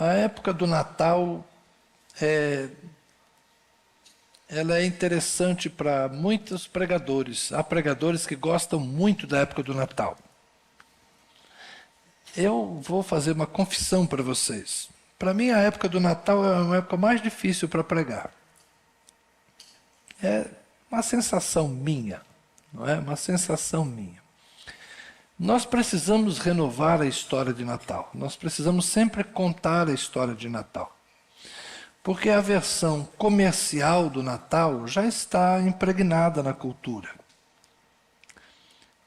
A época do Natal ela é interessante para muitos pregadores. Há pregadores que gostam muito da época do Natal. Eu vou fazer uma confissão para vocês. Para mim, a época do Natal é uma época mais difícil para pregar. É uma sensação minha, não é? Uma sensação minha. Nós precisamos renovar a história de Natal. Nós precisamos sempre contar a história de Natal. Porque a versão comercial do Natal já está impregnada na cultura.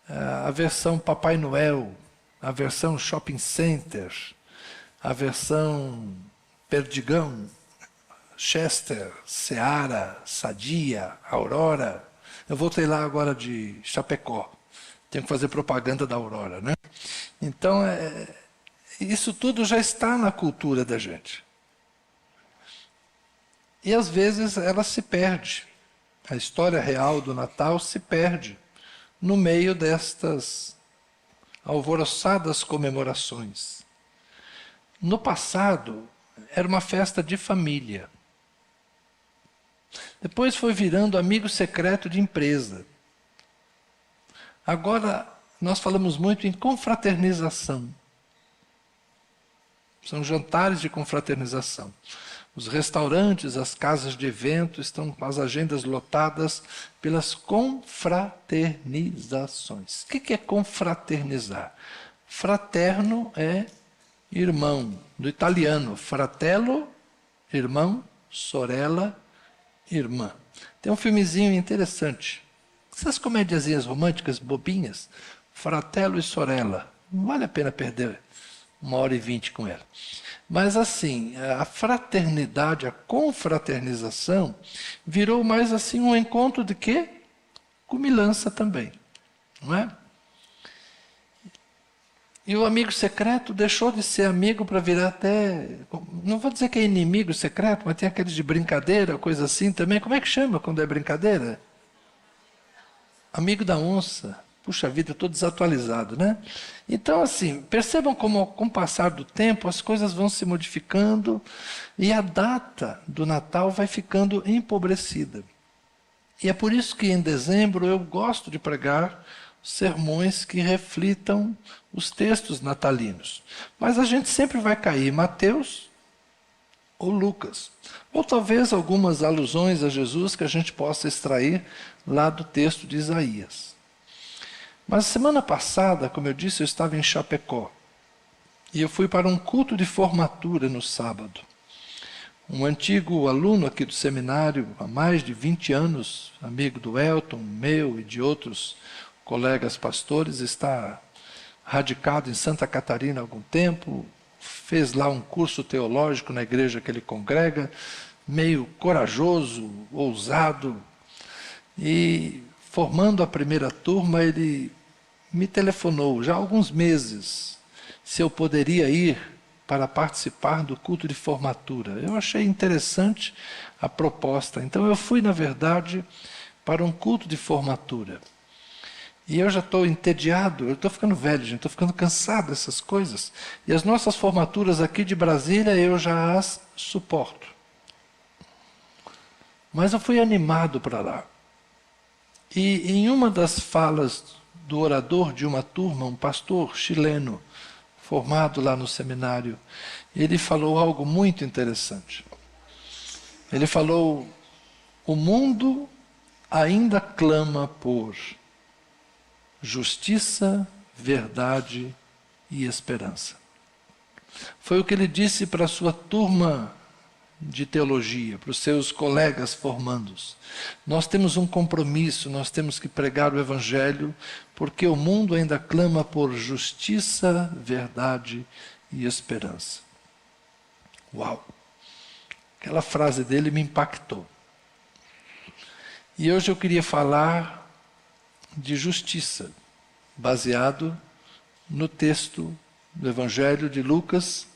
A versão Papai Noel, a versão Shopping Center, a versão Perdigão, Chester, Seara, Sadia, Aurora. Eu voltei lá agora de Chapecó. Tenho que fazer propaganda da Aurora, né? Então, isso tudo já está na cultura da gente. E às vezes ela se perde. A história real do Natal se perde no meio destas alvoroçadas comemorações. No passado, era uma festa de família. Depois foi virando amigo secreto de empresa. Agora, nós falamos muito em confraternização. São jantares de confraternização. Os restaurantes, as casas de evento estão com as agendas lotadas pelas confraternizações. O que é confraternizar? Fraterno é irmão, do italiano. Fratello, irmão, sorella, irmã. Tem um filmezinho interessante. Essas comediazinhas românticas bobinhas, Fratello e Sorella. Não vale a pena perder 1h20 com ela. Mas assim, a fraternidade, a confraternização, virou mais assim um encontro de quê? Comilança também, não é? E o amigo secreto deixou de ser amigo para virar até, não vou dizer que é inimigo secreto, mas tem aqueles de brincadeira, coisa assim também. Como é que chama quando é brincadeira? Amigo da onça. Puxa vida, eu estou desatualizado, né? Então, assim, percebam como, com o passar do tempo, as coisas vão se modificando e a data do Natal vai ficando empobrecida. E é por isso que em dezembro eu gosto de pregar sermões que reflitam os textos natalinos. Mas a gente sempre vai cair em Mateus ou Lucas. Ou talvez algumas alusões a Jesus que a gente possa extrair lá do texto de Isaías. Mas semana passada, como eu disse, eu estava em Chapecó. E eu fui para um culto de formatura no sábado. Um antigo aluno aqui do seminário, há mais de 20 anos, amigo do Elton, meu e de outros colegas pastores, está radicado em Santa Catarina há algum tempo, fez lá um curso teológico na igreja que ele congrega, meio corajoso, ousado, e formando a primeira turma, ele me telefonou já há alguns meses se eu poderia ir para participar do culto de formatura. Eu achei interessante a proposta. Então eu fui, na verdade, para um culto de formatura. E eu já estou entediado, eu estou ficando velho, gente, estou ficando cansado dessas coisas. E as nossas formaturas aqui de Brasília eu já as suporto. Mas eu fui animado para lá. E em uma das falas do orador de uma turma, um pastor chileno, formado lá no seminário, ele falou algo muito interessante. Ele falou: o mundo ainda clama por justiça, verdade e esperança. Foi o que ele disse para a sua turma de teologia, para os seus colegas formandos. Nós temos um compromisso, nós temos que pregar o Evangelho, porque o mundo ainda clama por justiça, verdade e esperança. Uau! Aquela frase dele me impactou. E hoje eu queria falar de justiça, baseado no texto do Evangelho de Lucas,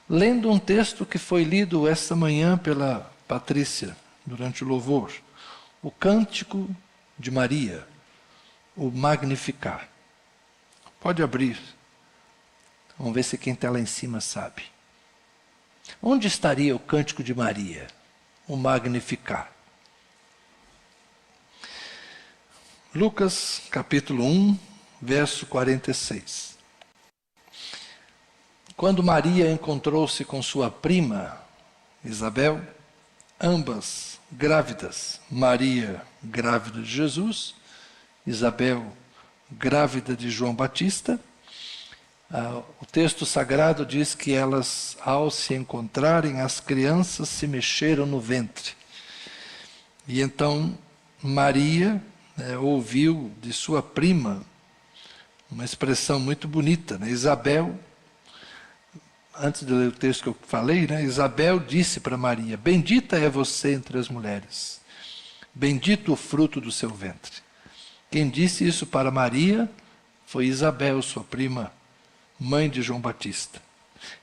lendo um texto que foi lido esta manhã pela Patrícia, durante o louvor, o Cântico de Maria, o Magnificar. Pode abrir. Vamos ver se quem está lá em cima sabe. Onde estaria o cântico de Maria? O Magnificat. Lucas, capítulo 1, verso 46. Quando Maria encontrou-se com sua prima, Isabel, ambas grávidas, Maria grávida de Jesus, Isabel grávida de João Batista, o texto sagrado diz que elas, ao se encontrarem, as crianças se mexeram no ventre. E então Maria ouviu de sua prima uma expressão muito bonita, né? Isabel, antes de ler o texto que eu falei, né? Isabel disse para Maria: bendita é você entre as mulheres, bendito o fruto do seu ventre. Quem disse isso para Maria foi Isabel, sua prima, mãe de João Batista.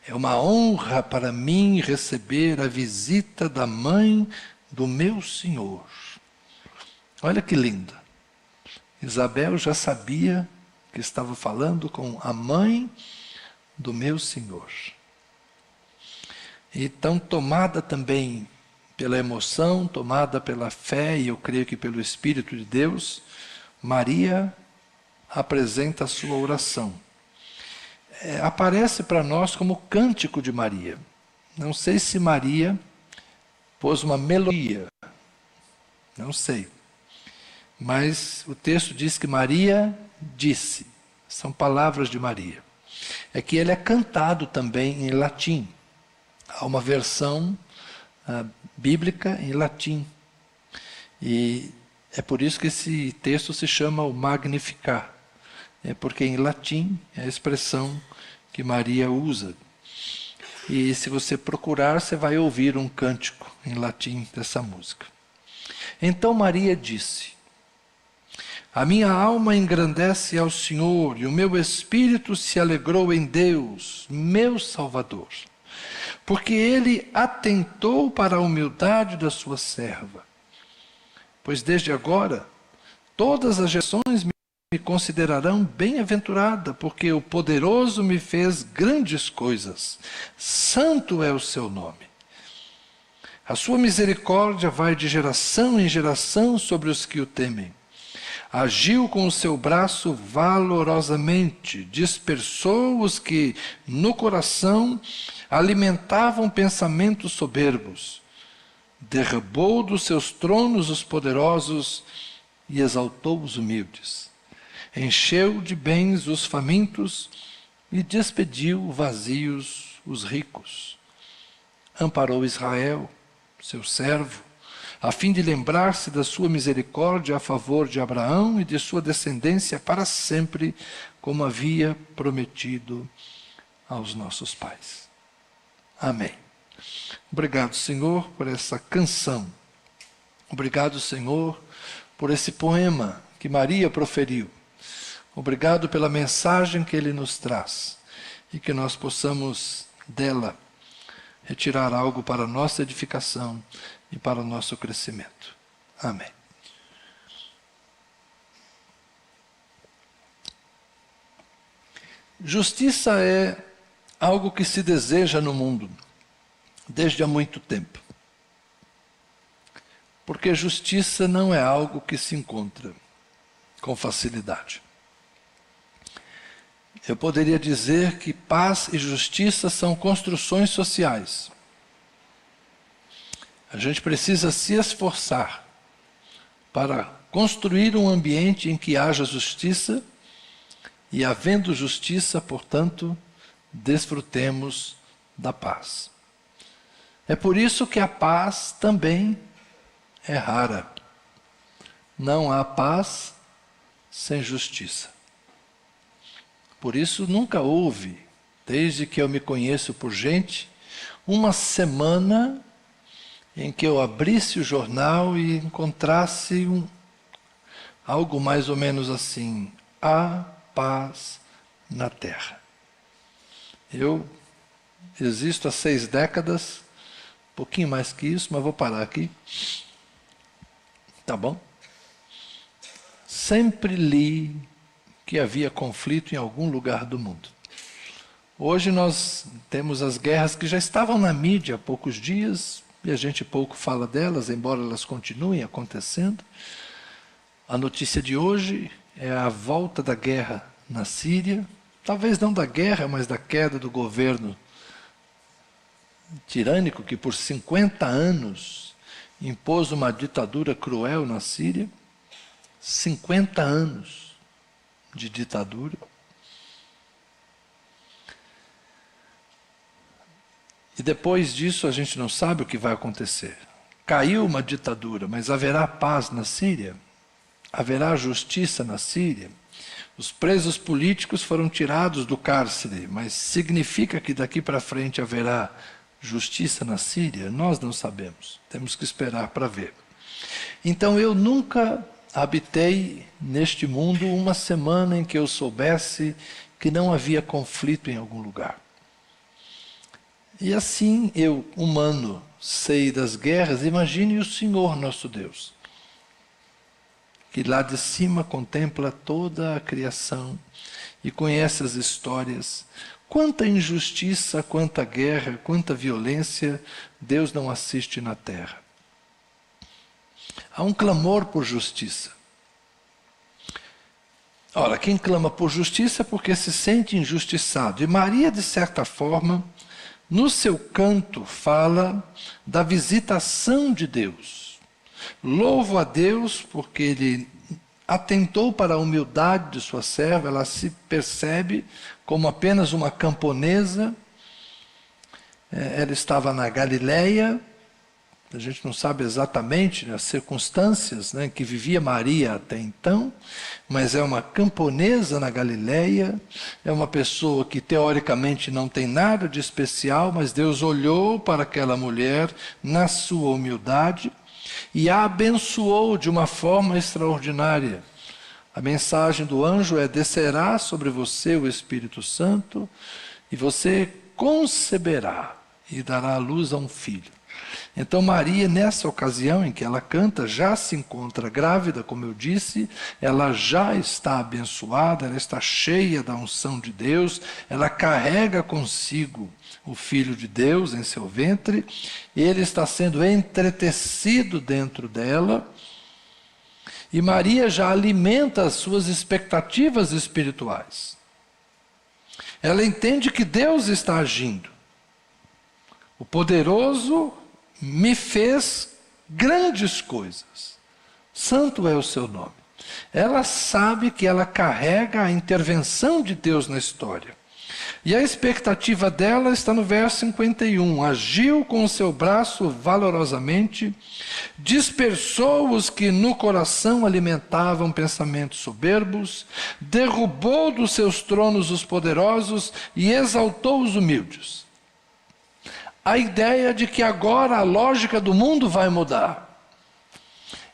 É uma honra para mim receber a visita da mãe do meu Senhor. Olha que linda. Isabel já sabia que estava falando com a mãe do meu Senhor. E tão tomada também pela emoção, tomada pela fé, e eu creio que pelo Espírito de Deus, Maria apresenta a sua oração. Aparece para nós como cântico de Maria. Não sei se Maria pôs uma melodia, não sei. Mas o texto diz que Maria disse, são palavras de Maria. É que ele é cantado também em latim. Há uma versão bíblica em latim. E é por isso que esse texto se chama o Magnificat. Porque em latim é a expressão que Maria usa. E se você procurar, você vai ouvir um cântico em latim dessa música. Então Maria disse: a minha alma engrandece ao Senhor, e o meu espírito se alegrou em Deus, meu Salvador, porque Ele atentou para a humildade da sua serva. Pois desde agora, todas as gerações me considerarão bem-aventurada, porque o poderoso me fez grandes coisas. Santo é o seu nome. A sua misericórdia vai de geração em geração sobre os que o temem. Agiu com o seu braço valorosamente, dispersou os que no coração alimentavam pensamentos soberbos. Derrubou dos seus tronos os poderosos e exaltou os humildes. Encheu de bens os famintos e despediu vazios os ricos. Amparou Israel, seu servo, a fim de lembrar-se da sua misericórdia a favor de Abraão e de sua descendência para sempre, como havia prometido aos nossos pais. Amém. Obrigado, Senhor, por essa canção. Obrigado, Senhor, por esse poema que Maria proferiu. Obrigado pela mensagem que Ele nos traz e que nós possamos dela retirar algo para a nossa edificação e para o nosso crescimento. Amém. Justiça é algo que se deseja no mundo desde há muito tempo. Porque justiça não é algo que se encontra com facilidade. Eu poderia dizer que paz e justiça são construções sociais. A gente precisa se esforçar para construir um ambiente em que haja justiça e, havendo justiça, portanto, desfrutemos da paz. É por isso que a paz também é rara. Não há paz sem justiça. Por isso nunca houve, desde que eu me conheço por gente, uma semana em que eu abrisse o jornal e encontrasse algo mais ou menos assim: há paz na terra. Eu existo há 6 décadas, um pouquinho mais que isso, mas vou parar aqui. Tá bom? Sempre li que havia conflito em algum lugar do mundo. Hoje nós temos as guerras que já estavam na mídia há poucos dias, e a gente pouco fala delas, embora elas continuem acontecendo. A notícia de hoje é a volta da guerra na Síria, talvez não da guerra, mas da queda do governo tirânico que por 50 anos impôs uma ditadura cruel na Síria. 50 anos de ditadura. E depois disso a gente não sabe o que vai acontecer. Caiu uma ditadura, mas haverá paz na Síria? Haverá justiça na Síria? Os presos políticos foram tirados do cárcere, mas significa que daqui para frente haverá justiça na Síria? Nós não sabemos. Temos que esperar para ver. Então eu nunca habitei neste mundo uma semana em que eu soubesse que não havia conflito em algum lugar. E assim eu, humano, sei das guerras. Imagine o Senhor nosso Deus, que lá de cima contempla toda a criação e conhece as histórias. Quanta injustiça, quanta guerra, quanta violência Deus não assiste na terra. Há um clamor por justiça. Ora, quem clama por justiça é porque se sente injustiçado. E Maria, de certa forma, no seu canto, fala da visitação de Deus. Louvo a Deus porque Ele atentou para a humildade de sua serva. Ela se percebe como apenas uma camponesa. Ela estava na Galileia. A gente não sabe exatamente as circunstâncias em que vivia Maria até então, mas é uma camponesa na Galileia, é uma pessoa que teoricamente não tem nada de especial, mas Deus olhou para aquela mulher na sua humildade e a abençoou de uma forma extraordinária. A mensagem do anjo é: descerá sobre você o Espírito Santo e você conceberá e dará à luz a um filho. Então Maria, nessa ocasião em que ela canta, já se encontra grávida, como eu disse, ela já está abençoada, ela está cheia da unção de Deus, ela carrega consigo o Filho de Deus em seu ventre, ele está sendo entretecido dentro dela, e Maria já alimenta as suas expectativas espirituais. Ela entende que Deus está agindo. O poderoso me fez grandes coisas. Santo é o seu nome. Ela sabe que ela carrega a intervenção de Deus na história. E a expectativa dela está no verso 51. Agiu com o seu braço valorosamente, dispersou os que no coração alimentavam pensamentos soberbos, derrubou dos seus tronos os poderosos e exaltou os humildes. A ideia de que agora a lógica do mundo vai mudar.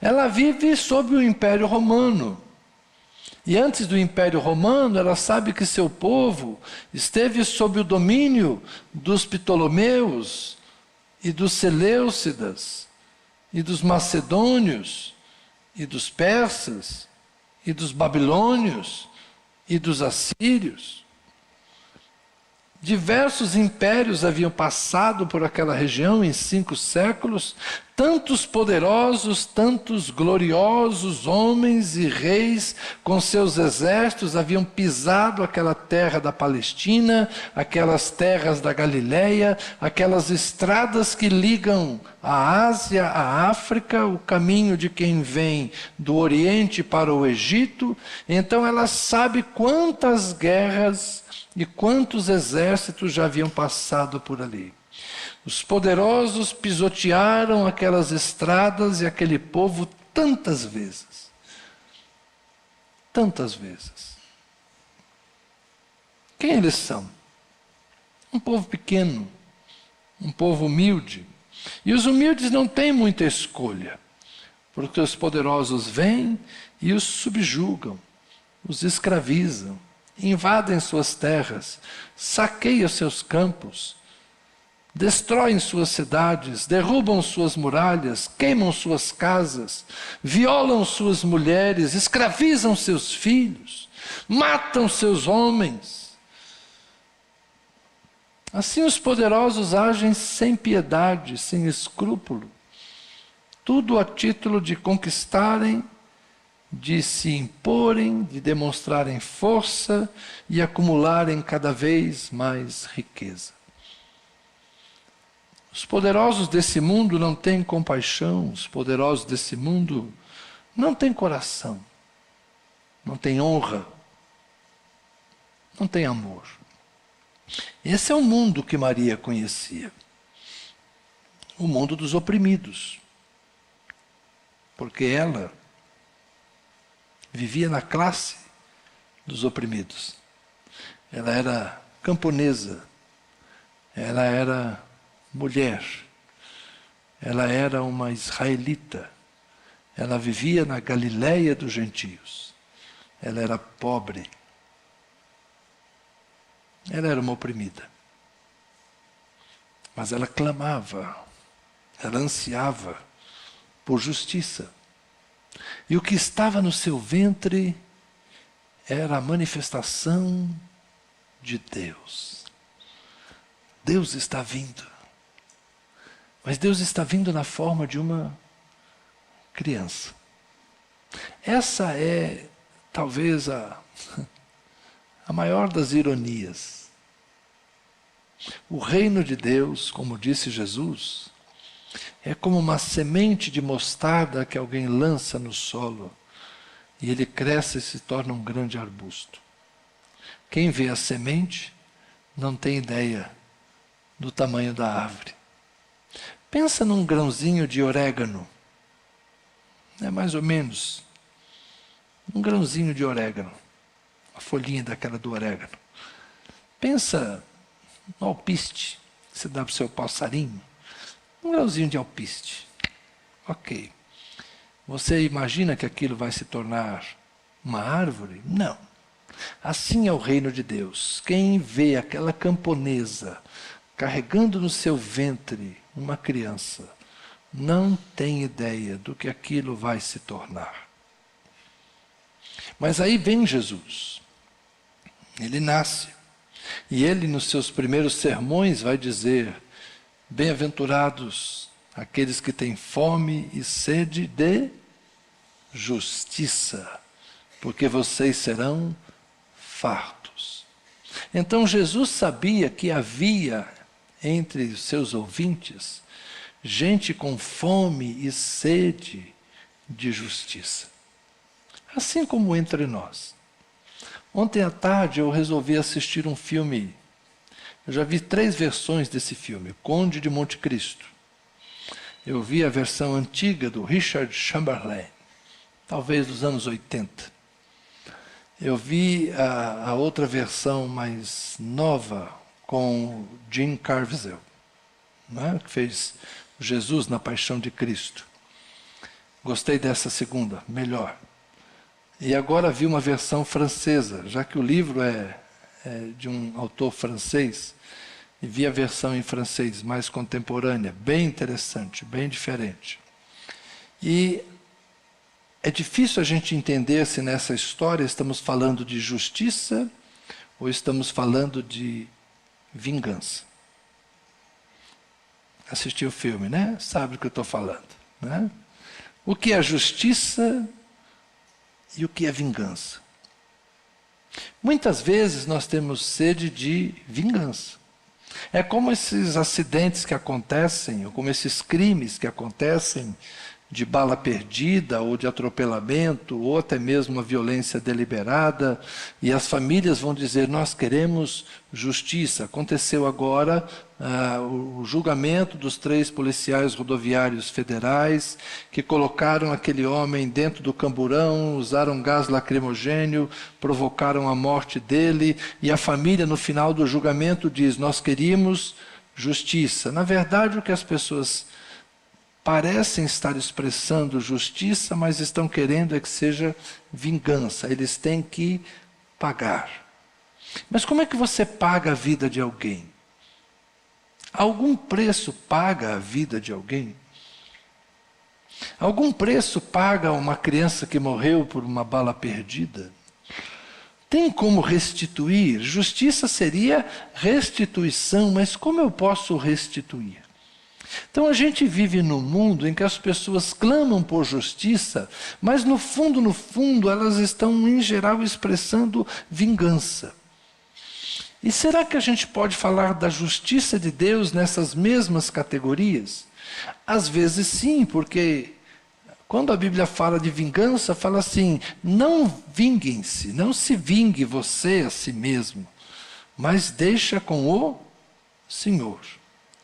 Ela vive sob o Império Romano. E antes do Império Romano, ela sabe que seu povo esteve sob o domínio dos Ptolomeus e dos Seleucidas e dos Macedônios e dos persas e dos babilônios e dos assírios. Diversos impérios haviam passado por aquela região em 5 séculos, tantos poderosos, tantos gloriosos homens e reis com seus exércitos haviam pisado aquela terra da Palestina, aquelas terras da Galileia, aquelas estradas que ligam a Ásia, a África, o caminho de quem vem do Oriente para o Egito. Então ela sabe quantas guerras e quantos exércitos já haviam passado por ali. Os poderosos pisotearam aquelas estradas e aquele povo tantas vezes. Tantas vezes. Quem eles são? Um povo pequeno, um povo humilde. E os humildes não têm muita escolha, porque os poderosos vêm e os subjugam, os escravizam, invadem suas terras, saqueiam seus campos, destroem suas cidades, derrubam suas muralhas, queimam suas casas, violam suas mulheres, escravizam seus filhos, matam seus homens. Assim os poderosos agem sem piedade, sem escrúpulo, tudo a título de conquistarem, de se imporem, de demonstrarem força e acumularem cada vez mais riqueza. Os poderosos desse mundo não têm compaixão, os poderosos desse mundo não têm coração, não têm honra, não têm amor. Esse é o mundo que Maria conhecia, o mundo dos oprimidos, porque ela vivia na classe dos oprimidos. Ela era camponesa, ela era mulher, ela era uma israelita, ela vivia na Galiléia dos gentios, ela era pobre, ela era uma oprimida. Mas ela clamava, ela ansiava por justiça. E o que estava no seu ventre era a manifestação de Deus. Deus está vindo. Mas Deus está vindo na forma de uma criança. Essa é, talvez, a maior das ironias. O reino de Deus, como disse Jesus, é como uma semente de mostarda que alguém lança no solo e ele cresce e se torna um grande arbusto. Quem vê a semente não tem ideia do tamanho da árvore. Pensa num grãozinho de orégano. É mais ou menos um grãozinho de orégano, a folhinha daquela do orégano. Pensa no alpiste que você dá para o seu passarinho. Um grãozinho de alpiste. Ok. Você imagina que aquilo vai se tornar uma árvore? Não. Assim é o reino de Deus. Quem vê aquela camponesa carregando no seu ventre uma criança, não tem ideia do que aquilo vai se tornar. Mas aí vem Jesus. Ele nasce. E ele, nos seus primeiros sermões, vai dizer: bem-aventurados aqueles que têm fome e sede de justiça, porque vocês serão fartos. Então Jesus sabia que havia entre os seus ouvintes gente com fome e sede de justiça. Assim como entre nós. Ontem à tarde eu resolvi assistir um filme. Eu já vi 3 versões desse filme, Conde de Monte Cristo. Eu vi a versão antiga do Richard Chamberlain, talvez dos anos 80. Eu vi a outra versão mais nova com Jim Caviezel, né, que fez Jesus na Paixão de Cristo. Gostei dessa segunda, melhor. E agora vi uma versão francesa, já que o livro é de um autor francês, e vi a versão em francês, mais contemporânea, bem interessante, bem diferente. E é difícil a gente entender se nessa história estamos falando de justiça ou estamos falando de vingança. Assistiu o filme, né? Sabe do que eu estou falando, né? O que é justiça e o que é vingança? Muitas vezes nós temos sede de vingança. É como esses acidentes que acontecem, ou como esses crimes que acontecem de bala perdida, ou de atropelamento, ou até mesmo uma violência deliberada, e as famílias vão dizer: nós queremos justiça. Aconteceu agora o julgamento dos 3 policiais rodoviários federais que colocaram aquele homem dentro do camburão, usaram gás lacrimogênio, provocaram a morte dele, e a família no final do julgamento diz: nós queríamos justiça. Na verdade, o que as pessoas parecem estar expressando justiça, mas estão querendo é que seja vingança. Eles têm que pagar. Mas como é que você paga a vida de alguém? Algum preço paga a vida de alguém? Algum preço paga uma criança que morreu por uma bala perdida? Tem como restituir? Justiça seria restituição, mas como eu posso restituir? Então a gente vive num mundo em que as pessoas clamam por justiça, mas no fundo, elas estão em geral expressando vingança. E será que a gente pode falar da justiça de Deus nessas mesmas categorias? Às vezes sim, porque quando a Bíblia fala de vingança, fala assim: não vinguem-se, não se vingue você a si mesmo, mas deixa com o Senhor.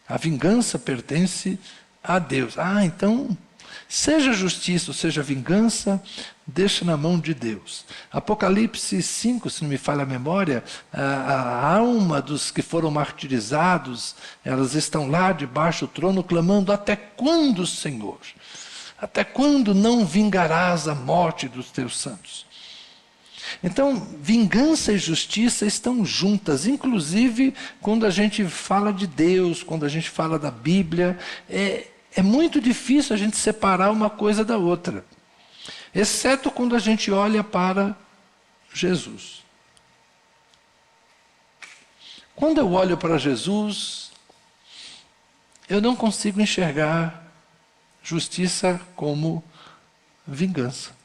A vingança pertence a Deus. Então, seja justiça ou seja vingança, deixa na mão de Deus. Apocalipse 5, se não me falha a memória, a alma dos que foram martirizados, elas estão lá debaixo do trono clamando: até quando, Senhor? Até quando não vingarás a morte dos teus santos? Então, vingança e justiça estão juntas, inclusive quando a gente fala de Deus, quando a gente fala da Bíblia, é muito difícil a gente separar uma coisa da outra, exceto quando a gente olha para Jesus. Quando eu olho para Jesus, eu não consigo enxergar justiça como vingança.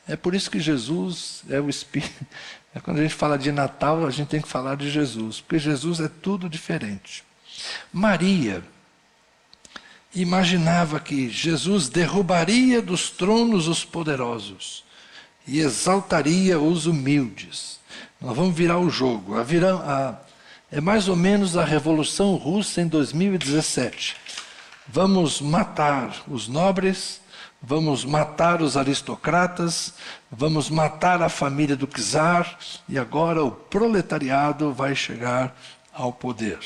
É por isso que Jesus é o Espírito. Quando a gente fala de Natal, a gente tem que falar de Jesus, porque Jesus é tudo diferente. Maria imaginava que Jesus derrubaria dos tronos os poderosos e exaltaria os humildes. Nós vamos virar o jogo. É mais ou menos a Revolução Russa em 2017. Vamos matar os nobres, vamos matar os aristocratas, vamos matar a família do czar, e agora o proletariado vai chegar ao poder.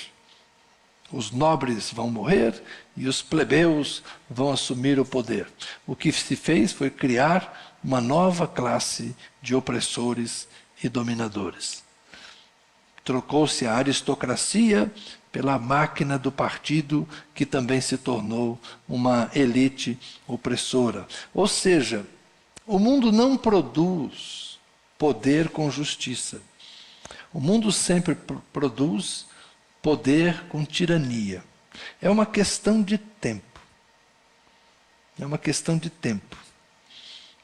Os nobres vão morrer e os plebeus vão assumir o poder. O que se fez foi criar uma nova classe de opressores e dominadores. Trocou-se a aristocracia pela máquina do partido, que também se tornou uma elite opressora. Ou seja, o mundo não produz poder com justiça. O mundo sempre produz poder com tirania. É uma questão de tempo. É uma questão de tempo.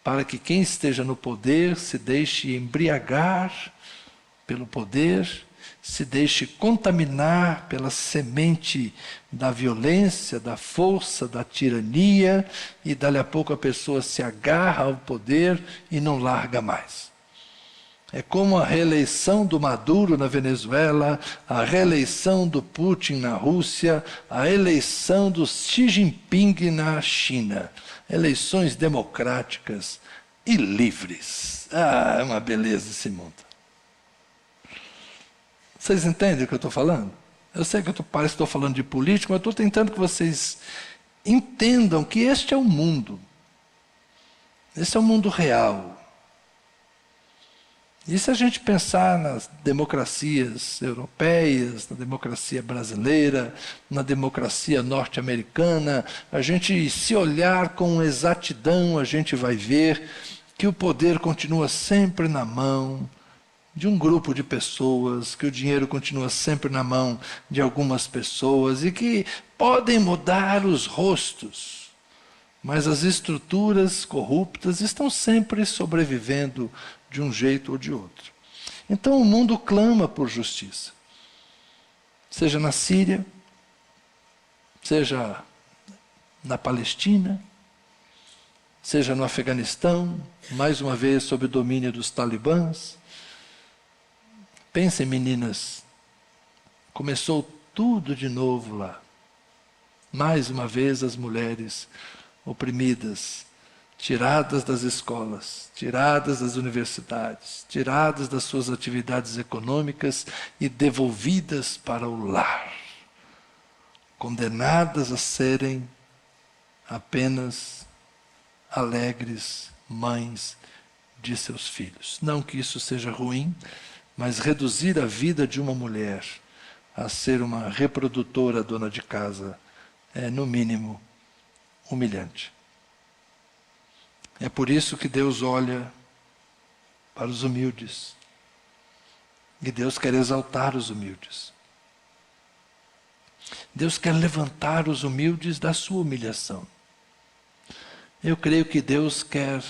Para que quem esteja no poder se deixe embriagar pelo poder, se deixe contaminar pela semente da violência, da força, da tirania, e dali a pouco a pessoa se agarra ao poder e não larga mais. É como a reeleição do Maduro na Venezuela, a reeleição do Putin na Rússia, a eleição do Xi Jinping na China. Eleições democráticas e livres. É uma beleza esse mundo. Vocês entendem o que eu estou falando? Eu sei que parece que estou falando de política, mas estou tentando que vocês entendam que este é o mundo. Esse é o mundo real. E se a gente pensar nas democracias europeias, na democracia brasileira, na democracia norte-americana, a gente, se olhar com exatidão, a gente vai ver que o poder continua sempre na mão de um grupo de pessoas, que o dinheiro continua sempre na mão de algumas pessoas e que podem mudar os rostos, mas as estruturas corruptas estão sempre sobrevivendo de um jeito ou de outro. Então o mundo clama por justiça, seja na Síria, seja na Palestina, seja no Afeganistão, mais uma vez sob o domínio dos talibãs. Pensem, meninas, começou tudo de novo lá. Mais uma vez as mulheres oprimidas, tiradas das escolas, tiradas das universidades, tiradas das suas atividades econômicas e devolvidas para o lar, condenadas a serem apenas alegres mães de seus filhos. Não que isso seja ruim, mas reduzir a vida de uma mulher a ser uma reprodutora dona de casa é, no mínimo, humilhante. É por isso que Deus olha para os humildes. E Deus quer exaltar os humildes. Deus quer levantar os humildes da sua humilhação. Eu creio que Deus quer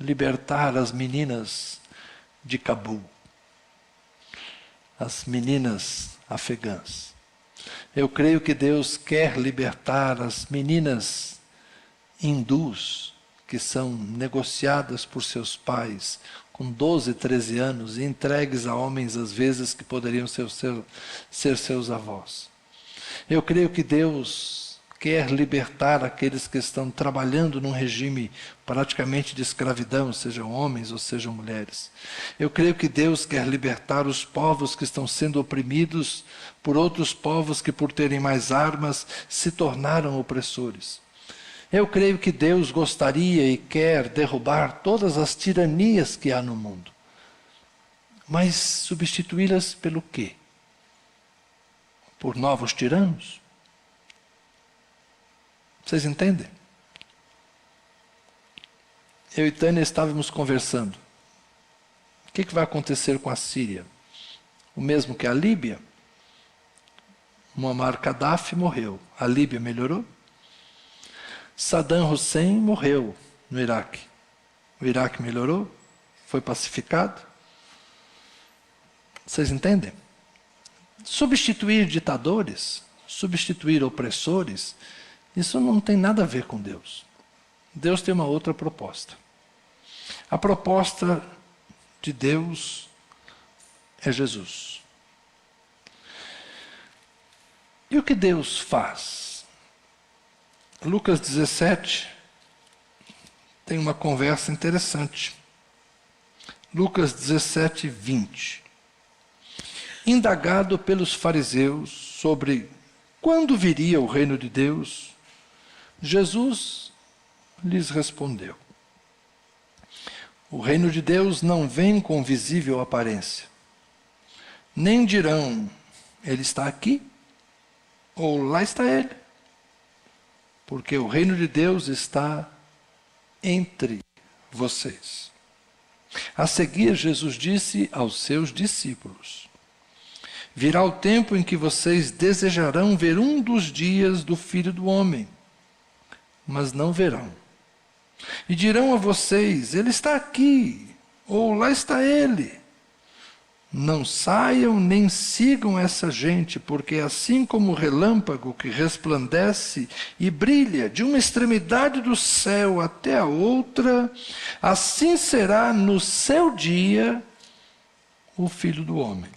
libertar as meninas de Cabul, as meninas afegãs. Eu creio que Deus quer libertar as meninas hindus, que são negociadas por seus pais com 12, 13 anos e entregues a homens às vezes que poderiam ser seus avós. Eu creio que Deus quer libertar aqueles que estão trabalhando num regime praticamente de escravidão, sejam homens ou sejam mulheres. Eu creio que Deus quer libertar os povos que estão sendo oprimidos por outros povos que, por terem mais armas, se tornaram opressores. Eu creio que Deus gostaria e quer derrubar todas as tiranias que há no mundo. Mas substituí-las pelo quê? Por novos tiranos? Vocês entendem? Eu e Tânia estávamos conversando. O que vai acontecer com a Síria? O mesmo que a Líbia? Muammar Gaddafi morreu. A Líbia melhorou? Saddam Hussein morreu no Iraque. O Iraque melhorou? Foi pacificado? Vocês entendem? Substituir ditadores, substituir opressores, isso não tem nada a ver com Deus. Deus tem uma outra proposta. A proposta de Deus é Jesus. E o que Deus faz? Lucas 17 tem uma conversa interessante. Lucas 17, 20. Indagado pelos fariseus sobre quando viria o reino de Deus, Jesus lhes respondeu: o reino de Deus não vem com visível aparência. Nem dirão, ele está aqui, ou lá está ele. Porque o reino de Deus está entre vocês. A seguir, Jesus disse aos seus discípulos: virá o tempo em que vocês desejarão ver um dos dias do Filho do Homem, mas não verão. E dirão a vocês, ele está aqui, ou lá está ele. Não saiam nem sigam essa gente, porque assim como o relâmpago que resplandece e brilha de uma extremidade do céu até a outra, assim será no seu dia o Filho do Homem.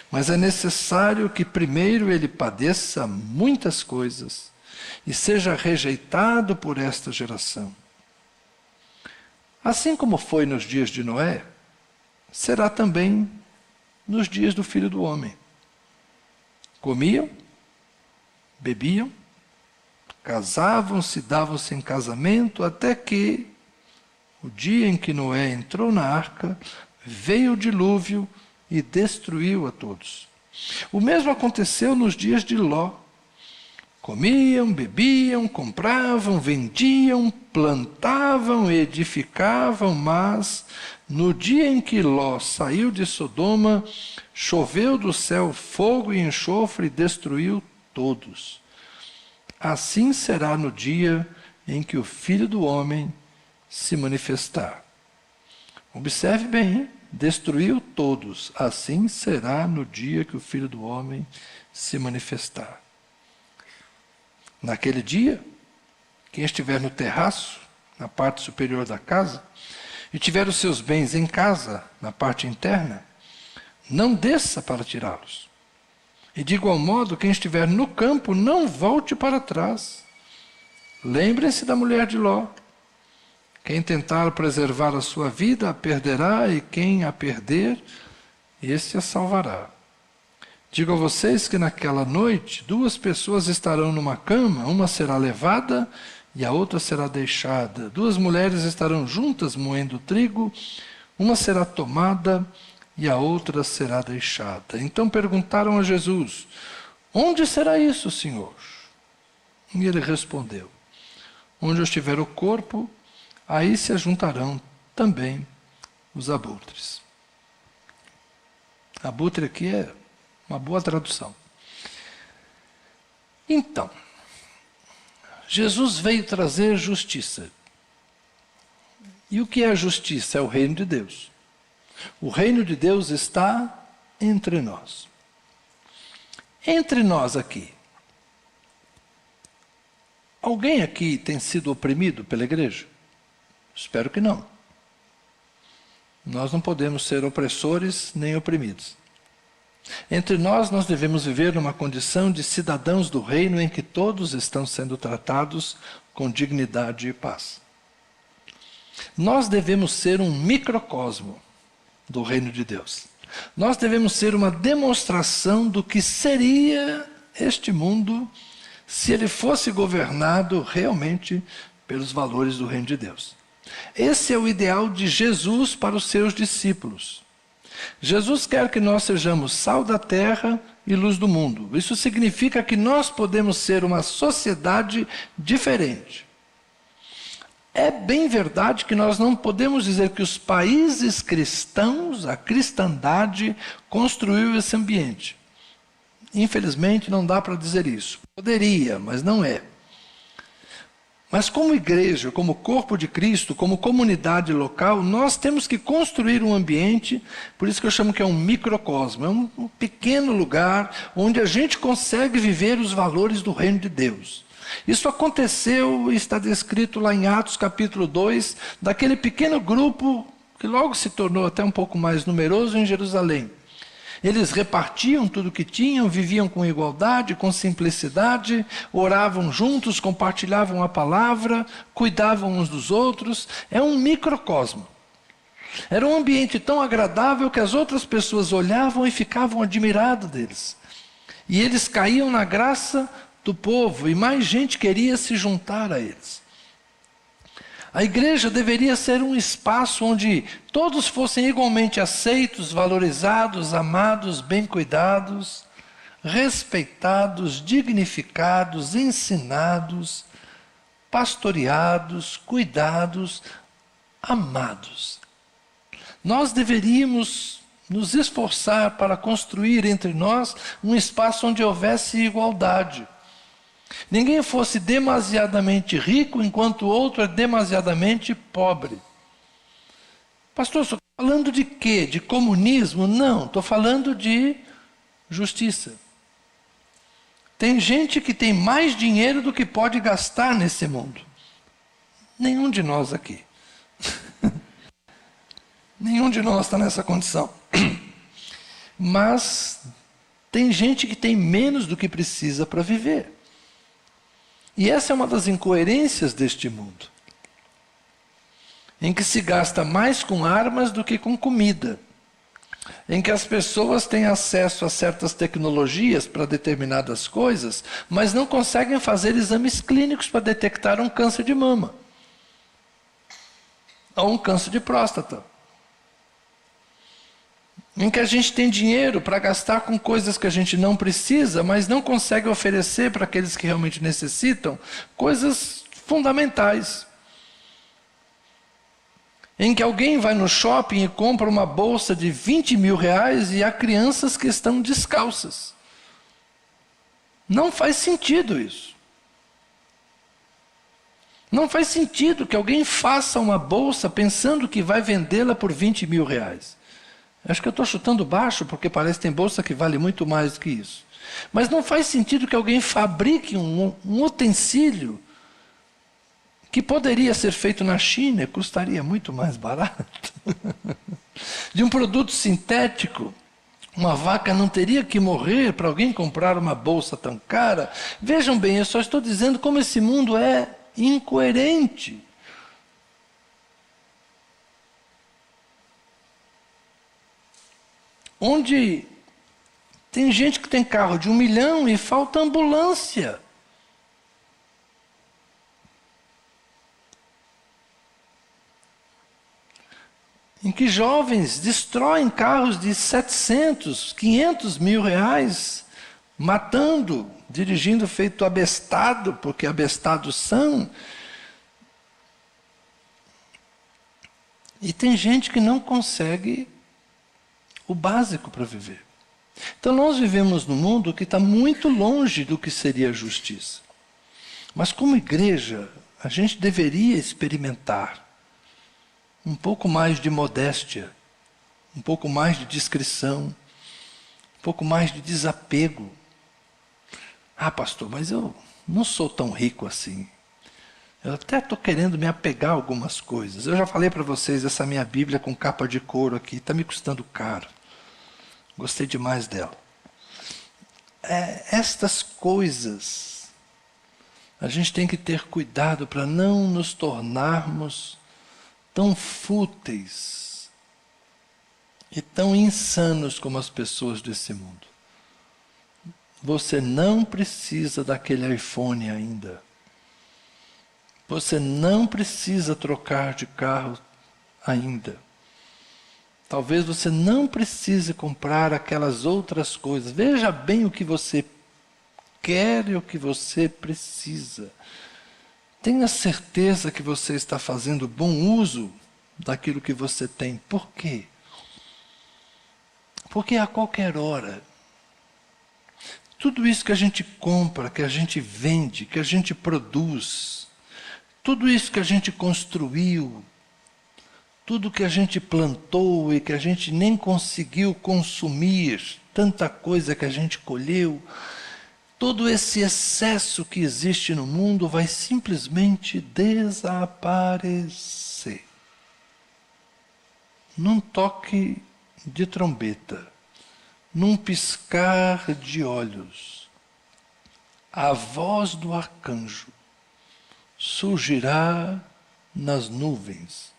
Mas é necessário que primeiro ele padeça muitas coisas e seja rejeitado por esta geração. Assim como foi nos dias de Noé, será também nos dias do Filho do Homem. Comiam, bebiam, casavam-se, davam-se em casamento, até que, o dia em que Noé entrou na arca, veio o dilúvio e destruiu a todos. O mesmo aconteceu nos dias de Ló. Comiam, bebiam, compravam, vendiam, plantavam, edificavam, mas no dia em que Ló saiu de Sodoma, choveu do céu fogo e enxofre e destruiu todos. Assim será no dia em que o Filho do Homem se manifestar. Observe bem, hein? Destruiu todos. Assim será no dia que o Filho do Homem se manifestar. Naquele dia, quem estiver no terraço, na parte superior da casa, e tiver os seus bens em casa, na parte interna, não desça para tirá-los. E de igual modo, quem estiver no campo, não volte para trás. Lembrem-se da mulher de Ló. Quem tentar preservar a sua vida, a perderá, e quem a perder, esse a salvará. Digo a vocês que naquela noite, 2 pessoas estarão numa cama, uma será levada e a outra será deixada. 2 mulheres estarão juntas moendo trigo, uma será tomada e a outra será deixada. Então perguntaram a Jesus: onde será isso, Senhor? E ele respondeu: onde estiver o corpo, aí se ajuntarão também os abutres. Abutre aqui é uma boa tradução. Então, Jesus veio trazer justiça. E o que é a justiça? É o reino de Deus. O reino de Deus está entre nós. Entre nós aqui. Alguém aqui tem sido oprimido pela igreja? Espero que não. Nós não podemos ser opressores nem oprimidos. Entre nós devemos viver numa condição de cidadãos do reino em que todos estão sendo tratados com dignidade e paz. Nós devemos ser um microcosmo do reino de Deus. Nós devemos ser uma demonstração do que seria este mundo se ele fosse governado realmente pelos valores do reino de Deus. Esse é o ideal de Jesus para os seus discípulos. Jesus quer que nós sejamos sal da terra e luz do mundo. Isso significa que nós podemos ser uma sociedade diferente. É bem verdade que nós não podemos dizer que os países cristãos, a cristandade, construiu esse ambiente. Infelizmente não dá para dizer isso. Poderia, mas não é. Mas como igreja, como corpo de Cristo, como comunidade local, nós temos que construir um ambiente, por isso que eu chamo que é um microcosmo, é um pequeno lugar onde a gente consegue viver os valores do reino de Deus. Isso aconteceu e está descrito lá em Atos capítulo 2, daquele pequeno grupo que logo se tornou até um pouco mais numeroso em Jerusalém. Eles repartiam tudo o que tinham, viviam com igualdade, com simplicidade, oravam juntos, compartilhavam a palavra, cuidavam uns dos outros. É um microcosmo. Era um ambiente tão agradável que as outras pessoas olhavam e ficavam admiradas deles. E eles caíam na graça do povo e mais gente queria se juntar a eles. A igreja deveria ser um espaço onde todos fossem igualmente aceitos, valorizados, amados, bem cuidados, respeitados, dignificados, ensinados, pastoreados, cuidados, amados. Nós deveríamos nos esforçar para construir entre nós um espaço onde houvesse igualdade. Ninguém fosse demasiadamente rico, enquanto o outro é demasiadamente pobre. Pastor, estou falando de quê? De comunismo? Não, estou falando de justiça. Tem gente que tem mais dinheiro do que pode gastar nesse mundo. Nenhum de nós aqui. Nenhum de nós está nessa condição. Mas tem gente que tem menos do que precisa para viver. E essa é uma das incoerências deste mundo, em que se gasta mais com armas do que com comida, em que as pessoas têm acesso a certas tecnologias para determinadas coisas, mas não conseguem fazer exames clínicos para detectar um câncer de mama, ou um câncer de próstata. Em que a gente tem dinheiro para gastar com coisas que a gente não precisa, mas não consegue oferecer para aqueles que realmente necessitam, coisas fundamentais. Em que alguém vai no shopping e compra uma bolsa de 20 mil reais e há crianças que estão descalças. Não faz sentido isso. Não faz sentido que alguém faça uma bolsa pensando que vai vendê-la por 20 mil reais. Acho que eu estou chutando baixo, porque parece que tem bolsa que vale muito mais do que isso. Mas não faz sentido que alguém fabrique um utensílio que poderia ser feito na China e custaria muito mais barato. De um produto sintético, uma vaca não teria que morrer para alguém comprar uma bolsa tão cara. Vejam bem, eu só estou dizendo como esse mundo é incoerente. Onde tem gente que tem carro de 1 milhão e falta ambulância. Em que jovens destroem carros de 700, 500 mil reais, matando, dirigindo feito abestado, porque abestados são. E tem gente que não consegue o básico para viver. Então nós vivemos num mundo que está muito longe do que seria a justiça. Mas como igreja, a gente deveria experimentar um pouco mais de modéstia, um pouco mais de discrição, um pouco mais de desapego. Ah, pastor, mas eu não sou tão rico assim. Eu até estou querendo me apegar a algumas coisas. Eu já falei para vocês, essa minha Bíblia com capa de couro aqui, está me custando caro. Gostei demais dela. Estas coisas, a gente tem que ter cuidado para não nos tornarmos tão fúteis e tão insanos como as pessoas desse mundo. Você não precisa daquele iPhone ainda. Você não precisa trocar de carro ainda. Talvez você não precise comprar aquelas outras coisas. Veja bem o que você quer e o que você precisa. Tenha certeza que você está fazendo bom uso daquilo que você tem. Por quê? Porque a qualquer hora, tudo isso que a gente compra, que a gente vende, que a gente produz, tudo isso que a gente construiu, tudo que a gente plantou e que a gente nem conseguiu consumir, tanta coisa que a gente colheu, todo esse excesso que existe no mundo vai simplesmente desaparecer. Num toque de trombeta, num piscar de olhos, a voz do arcanjo surgirá nas nuvens.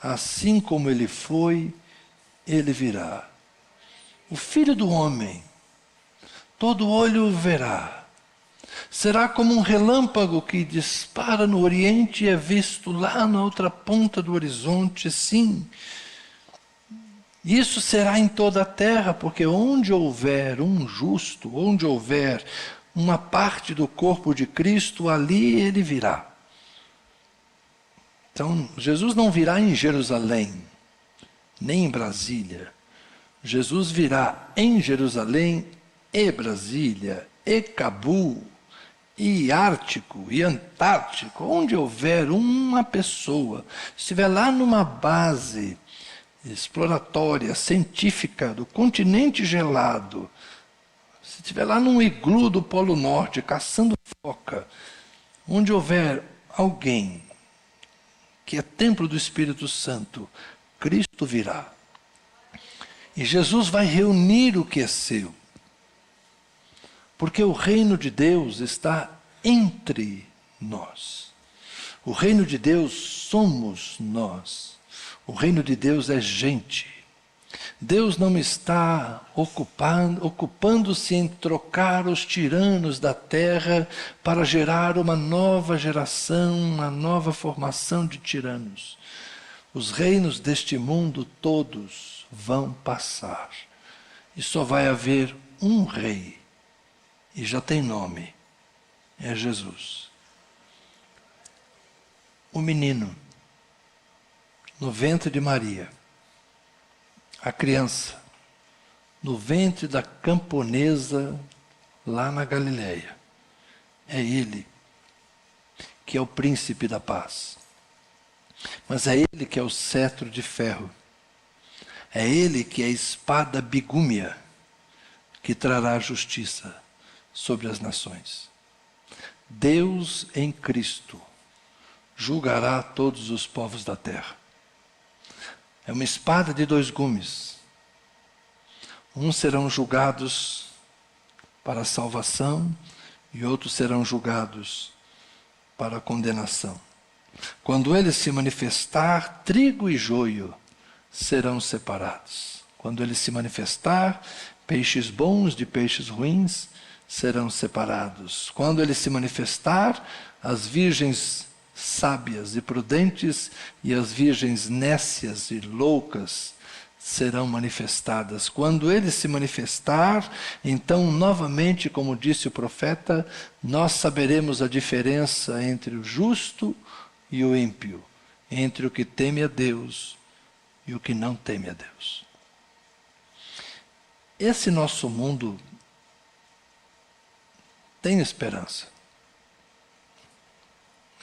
Assim como ele foi, ele virá. O Filho do Homem, todo olho o verá. Será como um relâmpago que dispara no oriente e é visto lá na outra ponta do horizonte, sim. Isso será em toda a terra, porque onde houver um justo, onde houver uma parte do corpo de Cristo, ali ele virá. Então, Jesus não virá em Jerusalém, nem em Brasília. Jesus virá em Jerusalém e Brasília, e Cabu, e Ártico, e Antártico, onde houver uma pessoa, estiver lá numa base exploratória, científica, do continente gelado, se estiver lá num iglu do Polo Norte, caçando foca, onde houver alguém que é templo do Espírito Santo, Cristo virá. E Jesus vai reunir o que é seu. Porque o reino de Deus está entre nós. O reino de Deus somos nós. O reino de Deus é gente. Deus não está ocupando-se em trocar os tiranos da terra para gerar uma nova geração, uma nova formação de tiranos. Os reinos deste mundo todos vão passar. E só vai haver um rei. E já tem nome. É Jesus. O menino, no ventre de Maria. A criança, no ventre da camponesa, lá na Galileia. É ele que é o príncipe da paz. Mas é ele que é o cetro de ferro. É ele que é a espada bigúmia, que trará justiça sobre as nações. Deus em Cristo julgará todos os povos da terra. É uma espada de dois gumes. Uns serão julgados para a salvação e outros serão julgados para a condenação. Quando ele se manifestar, trigo e joio serão separados. Quando ele se manifestar, peixes bons de peixes ruins serão separados. Quando ele se manifestar, as virgens sábias e prudentes e as virgens nécias e loucas serão manifestadas. Quando ele se manifestar, então novamente, como disse o profeta, nós saberemos a diferença entre o justo e o ímpio, entre o que teme a Deus e o que não teme a Deus. Esse nosso mundo tem esperança.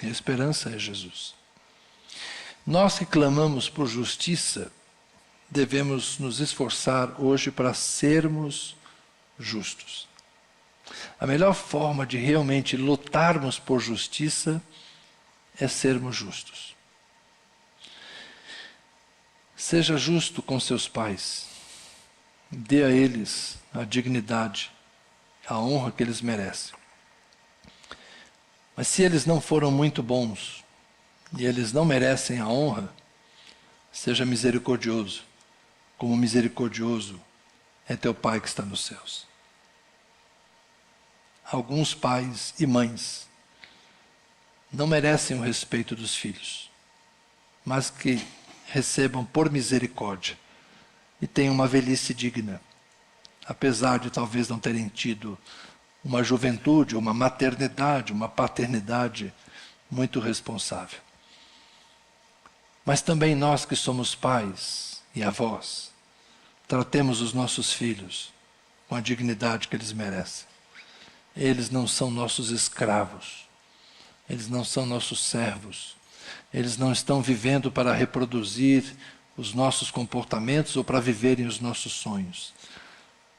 E a esperança é Jesus. Nós que clamamos por justiça, devemos nos esforçar hoje para sermos justos. A melhor forma de realmente lutarmos por justiça é sermos justos. Seja justo com seus pais. Dê a eles a dignidade, a honra que eles merecem. Mas se eles não foram muito bons e eles não merecem a honra, seja misericordioso, como misericordioso é teu Pai que está nos céus. Alguns pais e mães não merecem o respeito dos filhos, mas que recebam por misericórdia e tenham uma velhice digna, apesar de talvez não terem tido uma juventude, uma maternidade, uma paternidade muito responsável. Mas também nós que somos pais e avós, tratemos os nossos filhos com a dignidade que eles merecem. Eles não são nossos escravos, eles não são nossos servos, eles não estão vivendo para reproduzir os nossos comportamentos ou para viverem os nossos sonhos.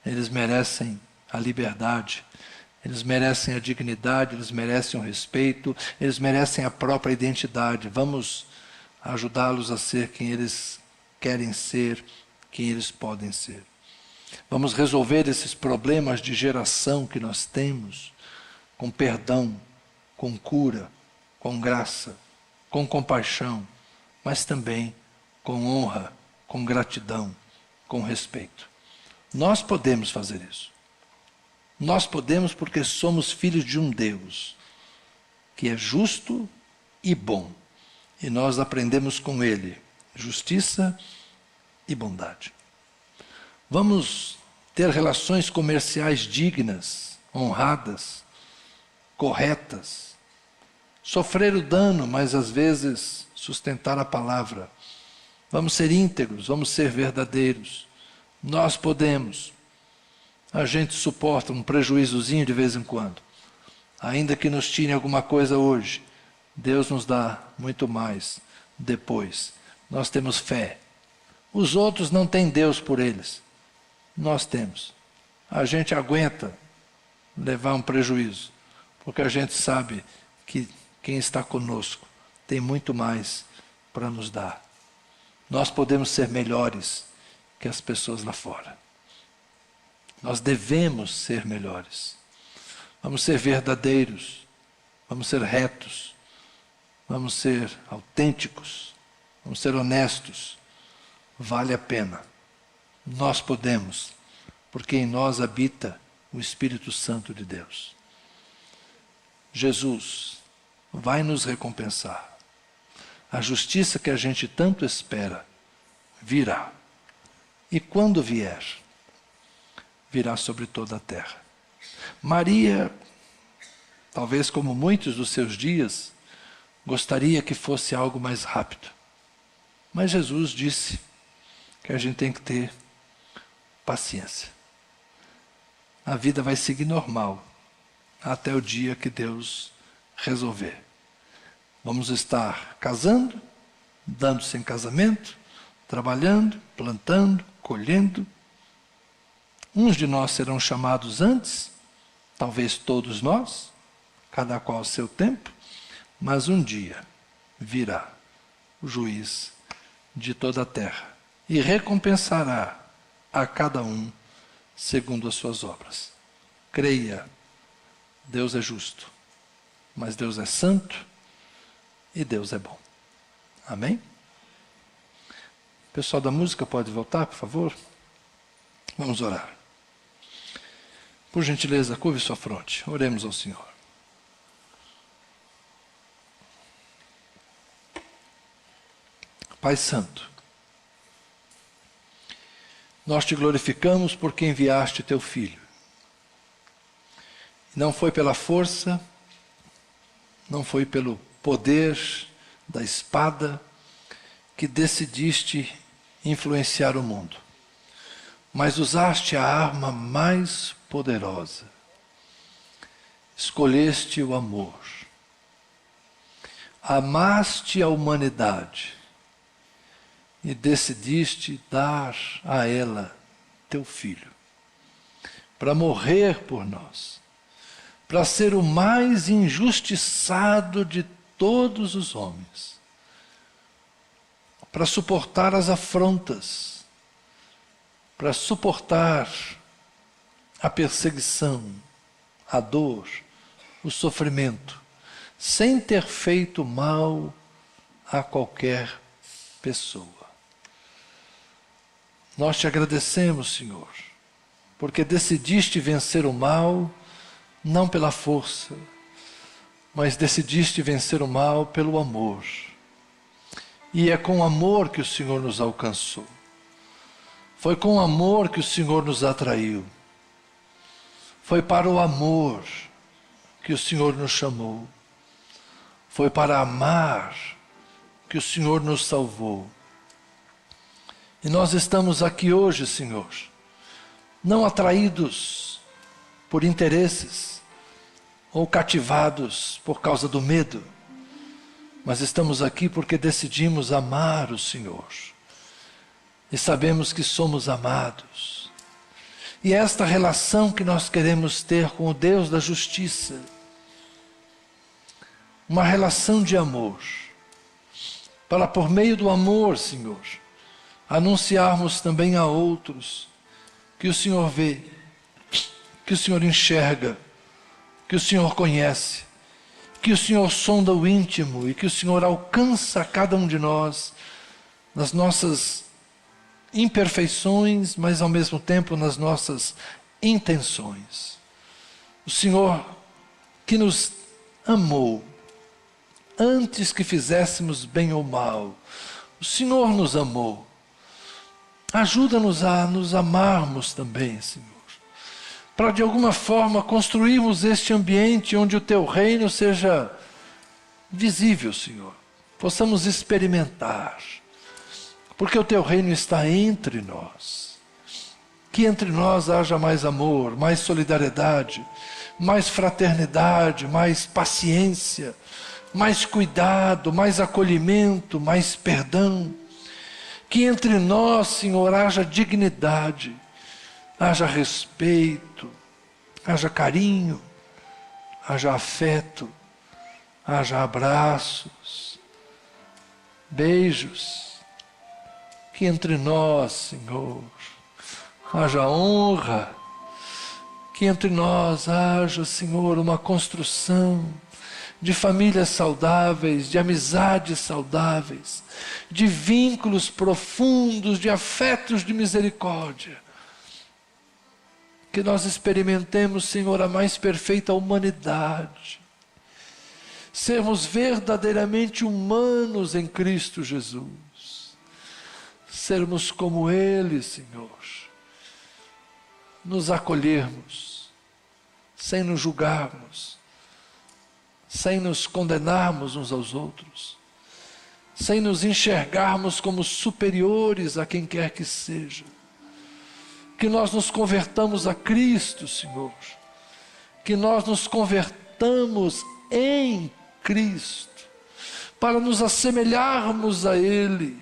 Eles merecem a liberdade, eles merecem a dignidade, eles merecem o respeito, eles merecem a própria identidade. Vamos ajudá-los a ser quem eles querem ser, quem eles podem ser. Vamos resolver esses problemas de geração que nós temos com perdão, com cura, com graça, com compaixão, mas também com honra, com gratidão, com respeito. Nós podemos fazer isso. Nós podemos porque somos filhos de um Deus que é justo e bom. E nós aprendemos com Ele justiça e bondade. Vamos ter relações comerciais dignas, honradas, corretas. Sofrer o dano, mas às vezes sustentar a palavra. Vamos ser íntegros, vamos ser verdadeiros. Nós podemos. A gente suporta um prejuízozinho de vez em quando. Ainda que nos tire alguma coisa hoje, Deus nos dá muito mais depois. Nós temos fé. Os outros não têm Deus por eles. Nós temos. A gente aguenta levar um prejuízo, porque a gente sabe que quem está conosco tem muito mais para nos dar. Nós podemos ser melhores que as pessoas lá fora. Nós devemos ser melhores. Vamos ser verdadeiros, vamos ser retos, vamos ser autênticos, vamos ser honestos. Vale a pena. Nós podemos, porque em nós habita o Espírito Santo de Deus. Jesus vai nos recompensar. A justiça que a gente tanto espera virá. E quando vier, virá sobre toda a terra. Maria, talvez como muitos dos seus dias, gostaria que fosse algo mais rápido. Mas Jesus disse que a gente tem que ter paciência. A vida vai seguir normal até o dia que Deus resolver. Vamos estar casando, dando-se em casamento, trabalhando, plantando, colhendo. Uns de nós serão chamados antes, talvez todos nós, cada qual ao seu tempo, mas um dia virá o juiz de toda a terra e recompensará a cada um segundo as suas obras. Creia, Deus é justo, mas Deus é santo e Deus é bom. Amém? O pessoal da música pode voltar, por favor? Vamos orar. Por gentileza, curve sua fronte. Oremos ao Senhor. Pai Santo, nós te glorificamos porque enviaste teu Filho. Não foi pela força, não foi pelo poder da espada que decidiste influenciar o mundo, mas usaste a arma mais poderosa. Escolheste o amor. Amaste a humanidade e decidiste dar a ela teu filho, para morrer por nós, para ser o mais injustiçado de todos os homens, para suportar as afrontas, para suportar a perseguição, a dor, o sofrimento, sem ter feito mal a qualquer pessoa. Nós te agradecemos, Senhor, porque decidiste vencer o mal, não pela força, mas decidiste vencer o mal pelo amor. E é com amor que o Senhor nos alcançou. Foi com amor que o Senhor nos atraiu. Foi para o amor que o Senhor nos chamou. Foi para amar que o Senhor nos salvou. E nós estamos aqui hoje, Senhor, não atraídos por interesses ou cativados por causa do medo, mas estamos aqui porque decidimos amar o Senhor. E sabemos que somos amados. E é esta relação que nós queremos ter com o Deus da justiça. Uma relação de amor. Para por meio do amor, Senhor, anunciarmos também a outros que o Senhor vê, que o Senhor enxerga, que o Senhor conhece, que o Senhor sonda o íntimo e que o Senhor alcança cada um de nós nas nossas imperfeições, mas ao mesmo tempo nas nossas intenções. O Senhor que nos amou antes que fizéssemos bem ou mal. O Senhor nos amou. Ajuda-nos a nos amarmos também, Senhor, para de alguma forma construirmos este ambiente onde o Teu reino seja visível, Senhor. Possamos experimentar, porque o Teu reino está entre nós. Que entre nós haja mais amor, mais solidariedade, mais fraternidade, mais paciência, mais cuidado, mais acolhimento, mais perdão. Que entre nós, Senhor, haja dignidade, haja respeito, haja carinho, haja afeto, haja abraços, beijos. Que entre nós, Senhor, haja honra. Que entre nós haja, Senhor, uma construção de famílias saudáveis, de amizades saudáveis, de vínculos profundos, de afetos de misericórdia. Que nós experimentemos, Senhor, a mais perfeita humanidade. Sermos verdadeiramente humanos em Cristo Jesus. Sermos como Ele, Senhor. Nos acolhermos, sem nos julgarmos, sem nos condenarmos uns aos outros, sem nos enxergarmos como superiores a quem quer que seja. Que nós nos convertamos a Cristo, Senhor. Que nós nos convertamos em Cristo, para nos assemelharmos a Ele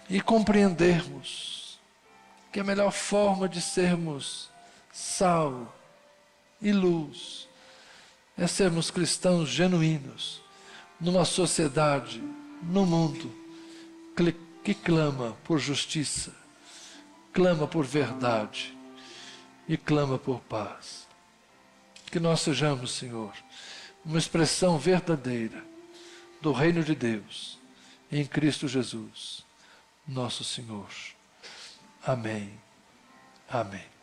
e compreendermos que a melhor forma de sermos sal e luz é sermos cristãos genuínos numa sociedade, no mundo, que clama por justiça, clama por verdade e clama por paz. Que nós sejamos, Senhor, uma expressão verdadeira do reino de Deus em Cristo Jesus, nosso Senhor. Amém. Amém.